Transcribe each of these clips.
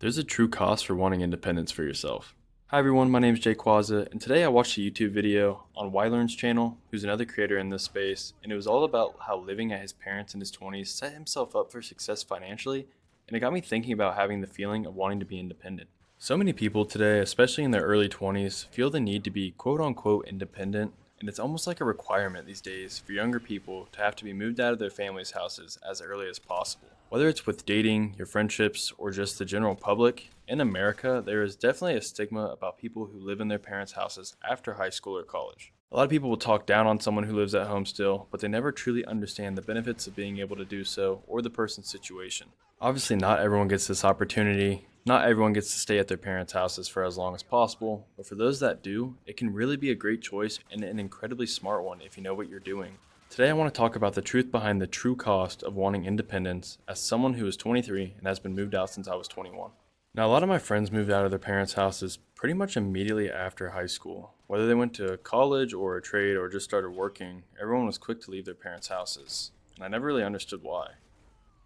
There's a true cost for wanting independence for yourself. Hi everyone, my name is Jay Quaza, and today I watched a YouTube video on Wylearn's channel, who's another creator in this space, and it was all about how living at his parents in his 20s set himself up for success financially, and it got me thinking about having the feeling of wanting to be independent. So many people today, especially in their early 20s, feel the need to be quote unquote independent, and it's almost like a requirement these days for younger people to have to be moved out of their family's houses as early as possible. Whether it's with dating, your friendships, or just the general public, in America, there is definitely a stigma about people who live in their parents' houses after high school or college. A lot of people will talk down on someone who lives at home still, but they never truly understand the benefits of being able to do so or the person's situation. Obviously, not everyone gets this opportunity. Not everyone gets to stay at their parents' houses for as long as possible, but for those that do, it can really be a great choice and an incredibly smart one if you know what you're doing. Today, I want to talk about the truth behind the true cost of wanting independence as someone who is 23 and has been moved out since I was 21. Now, a lot of my friends moved out of their parents' houses pretty much immediately after high school. Whether they went to college or a trade or just started working, everyone was quick to leave their parents' houses, and I never really understood why.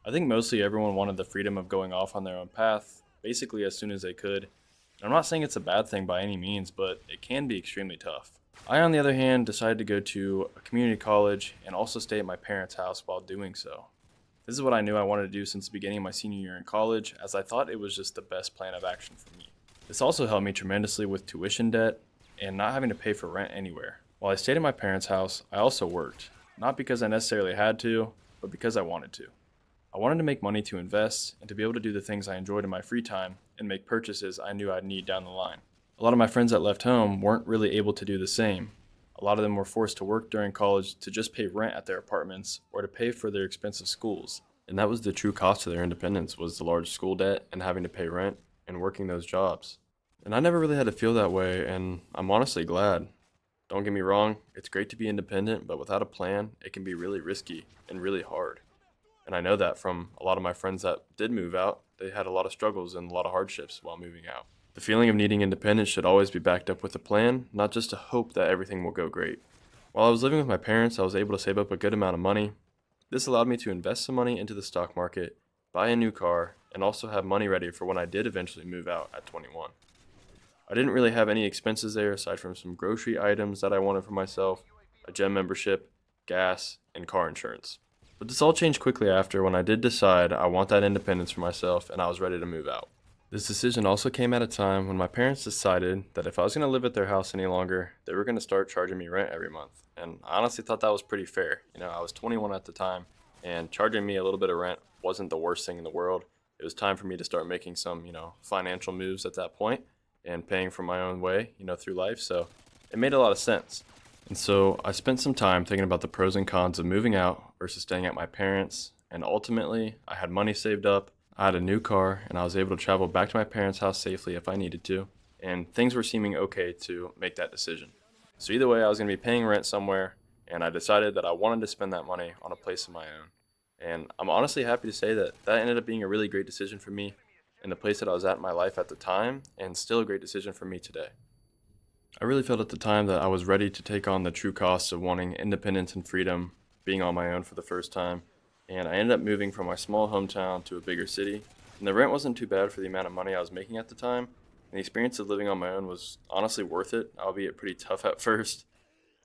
I think mostly everyone wanted the freedom of going off on their own path, basically as soon as they could. I'm not saying it's a bad thing by any means, but it can be extremely tough. I, on the other hand, decided to go to a community college and also stay at my parents' house while doing so. This is what I knew I wanted to do since the beginning of my senior year in college, as I thought it was just the best plan of action for me. This also helped me tremendously with tuition debt and not having to pay for rent anywhere. While I stayed at my parents' house, I also worked, not because I necessarily had to, but because I wanted to. I wanted to make money to invest and to be able to do the things I enjoyed in my free time and make purchases I knew I'd need down the line. A lot of my friends that left home weren't really able to do the same. A lot of them were forced to work during college to just pay rent at their apartments or to pay for their expensive schools. And that was the true cost of their independence, was the large school debt and having to pay rent and working those jobs. And I never really had to feel that way, and I'm honestly glad. Don't get me wrong, it's great to be independent, but without a plan, it can be really risky and really hard. And I know that from a lot of my friends that did move out, they had a lot of struggles and a lot of hardships while moving out. The feeling of needing independence should always be backed up with a plan, not just a hope that everything will go great. While I was living with my parents, I was able to save up a good amount of money. This allowed me to invest some money into the stock market, buy a new car, and also have money ready for when I did eventually move out at 21. I didn't really have any expenses there aside from some grocery items that I wanted for myself, a gym membership, gas, and car insurance. But this all changed quickly after when I did decide I want that independence for myself and I was ready to move out. This decision also came at a time when my parents decided that if I was going to live at their house any longer, they were going to start charging me rent every month. And I honestly thought that was pretty fair. I was 21 at the time, and charging me a little bit of rent wasn't the worst thing in the world. It was time for me to start making some, financial moves at that point and paying for my own way, through life. So it made a lot of sense. And so I spent some time thinking about the pros and cons of moving out versus staying at my parents. And ultimately, I had money saved up, I had a new car, and I was able to travel back to my parents' house safely if I needed to. And things were seeming okay to make that decision. So either way, I was going to be paying rent somewhere, and I decided that I wanted to spend that money on a place of my own. And I'm honestly happy to say that that ended up being a really great decision for me and the place that I was at in my life at the time, and still a great decision for me today. I really felt at the time that I was ready to take on the true costs of wanting independence and freedom, being on my own for the first time, and I ended up moving from my small hometown to a bigger city. And the rent wasn't too bad for the amount of money I was making at the time, and the experience of living on my own was honestly worth it, albeit pretty tough at first.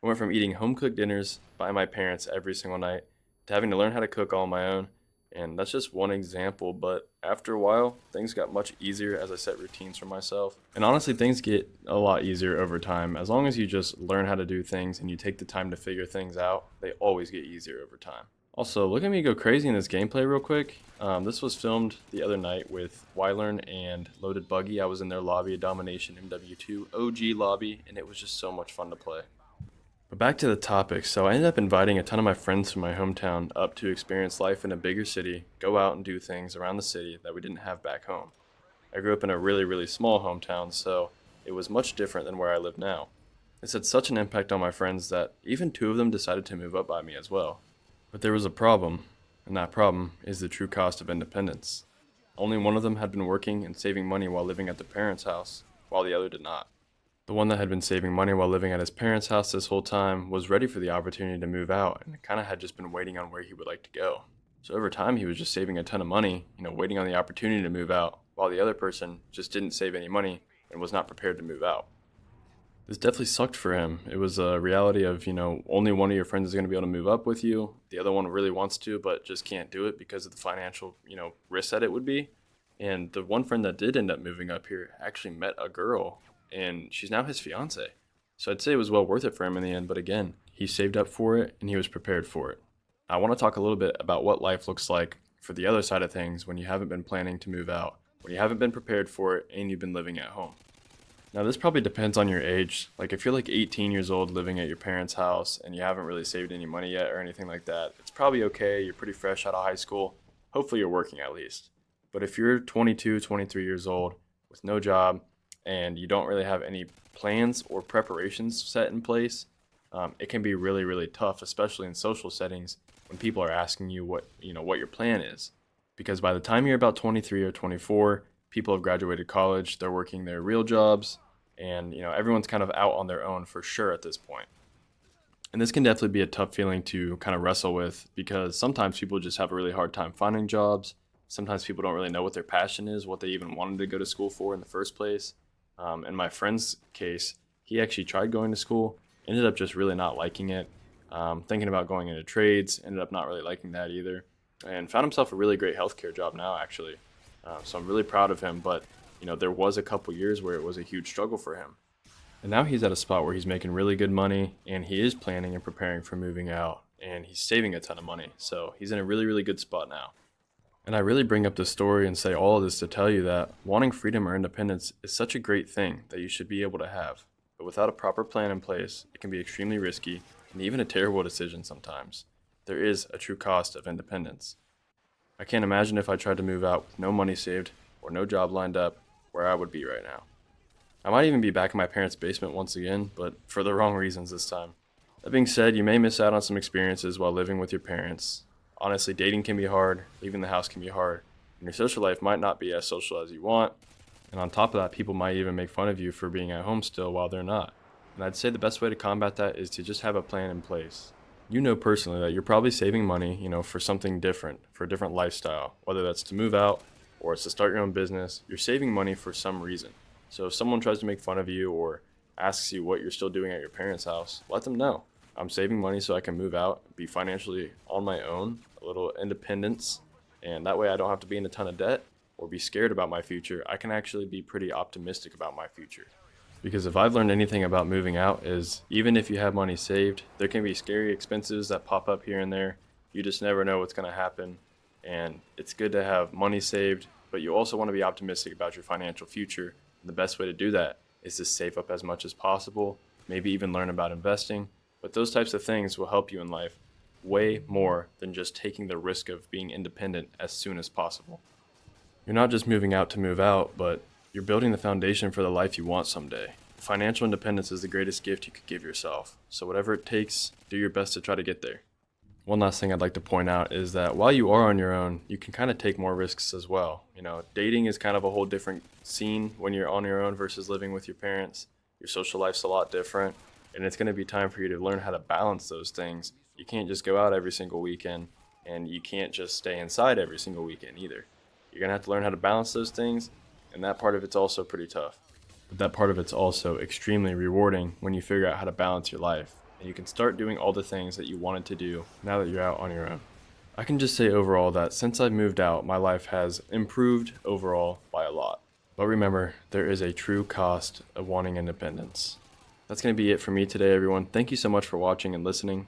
I went from eating home cooked dinners by my parents every single night to having to learn how to cook all on my own. And that's just one example, but after a while, things got much easier as I set routines for myself. And honestly, things get a lot easier over time. As long as you just learn how to do things and you take the time to figure things out, they always get easier over time. Also, look at me go crazy in this gameplay real quick. This was filmed the other night with Wylearn and Loaded Buggy. I was in their lobby of Domination MW2 OG lobby, and it was just so much fun to play. But back to the topic. So I ended up inviting a ton of my friends from my hometown up to experience life in a bigger city, go out and do things around the city that we didn't have back home. I grew up in a really, really small hometown, so it was much different than where I live now. This had such an impact on my friends that even two of them decided to move up by me as well. But there was a problem, and that problem is the true cost of independence. Only one of them had been working and saving money while living at their parents' house, while the other did not. The one that had been saving money while living at his parents' house this whole time was ready for the opportunity to move out and kind of had just been waiting on where he would like to go. So over time, he was just saving a ton of money, waiting on the opportunity to move out, while the other person just didn't save any money and was not prepared to move out. This definitely sucked for him. It was a reality of, only one of your friends is going to be able to move up with you. The other one really wants to, but just can't do it because of the financial, risk that it would be. And the one friend that did end up moving up here actually met a girl, and she's now his fiance. So I'd say it was well worth it for him in the end, but again, he saved up for it and he was prepared for it. I want to talk a little bit about what life looks like for the other side of things when you haven't been planning to move out, when you haven't been prepared for it, and you've been living at home. Now, this probably depends on your age. Like, if you're like 18 years old living at your parents' house and you haven't really saved any money yet or anything like that, it's probably okay. You're pretty fresh out of high school. Hopefully, you're working at least. But if you're 22, 23 years old with no job and you don't really have any plans or preparations set in place, it can be really, really tough, especially in social settings when people are asking you what your plan is. Because by the time you're about 23 or 24, people have graduated college, they're working their real jobs, and everyone's kind of out on their own for sure at this point. And this can definitely be a tough feeling to kind of wrestle with, because sometimes people just have a really hard time finding jobs. Sometimes people don't really know what their passion is, what they even wanted to go to school for in the first place. In my friend's case, he actually tried going to school, ended up just really not liking it, thinking about going into trades, ended up not really liking that either, and found himself a really great healthcare job now, actually. So I'm really proud of him, but there was a couple years where it was a huge struggle for him. And now he's at a spot where he's making really good money, and he is planning and preparing for moving out, and he's saving a ton of money. So he's in a really, really good spot now. And I really bring up this story and say all of this to tell you that wanting freedom or independence is such a great thing that you should be able to have. But without a proper plan in place, it can be extremely risky and even a terrible decision sometimes. There is a true cost of independence. I can't imagine if I tried to move out with no money saved or no job lined up where I would be right now. I might even be back in my parents' basement once again, but for the wrong reasons this time. That being said, you may miss out on some experiences while living with your parents. Honestly, dating can be hard, leaving the house can be hard, and your social life might not be as social as you want. And on top of that, people might even make fun of you for being at home still while they're not. And I'd say the best way to combat that is to just have a plan in place. You know personally that you're probably saving money, for something different, for a different lifestyle, whether that's to move out or it's to start your own business. You're saving money for some reason. So if someone tries to make fun of you or asks you what you're still doing at your parents' house, let them know. I'm saving money so I can move out, be financially on my own, a little independence, and that way I don't have to be in a ton of debt or be scared about my future. I can actually be pretty optimistic about my future. Because if I've learned anything about moving out is even if you have money saved, there can be scary expenses that pop up here and there. You just never know what's going to happen. And it's good to have money saved, but you also want to be optimistic about your financial future. And the best way to do that is to save up as much as possible, maybe even learn about investing. But those types of things will help you in life way more than just taking the risk of being independent as soon as possible. You're not just moving out to move out, but you're building the foundation for the life you want someday. Financial independence is the greatest gift you could give yourself. So whatever it takes, do your best to try to get there. One last thing I'd like to point out is that while you are on your own, you can kind of take more risks as well. Dating is kind of a whole different scene when you're on your own versus living with your parents. Your social life's a lot different, and it's going to be time for you to learn how to balance those things. You can't just go out every single weekend, and you can't just stay inside every single weekend either. You're going to have to learn how to balance those things, and that part of it's also pretty tough. But that part of it's also extremely rewarding when you figure out how to balance your life, and you can start doing all the things that you wanted to do now that you're out on your own. I can just say overall that since I've moved out, my life has improved overall by a lot. But remember, there is a true cost of wanting independence. That's going to be it for me today, everyone. Thank you so much for watching and listening.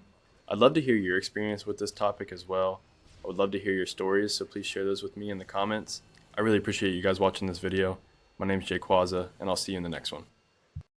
I'd love to hear your experience with this topic as well. I would love to hear your stories, so please share those with me in the comments. I really appreciate you guys watching this video. My name is Jay Quaza, and I'll see you in the next one.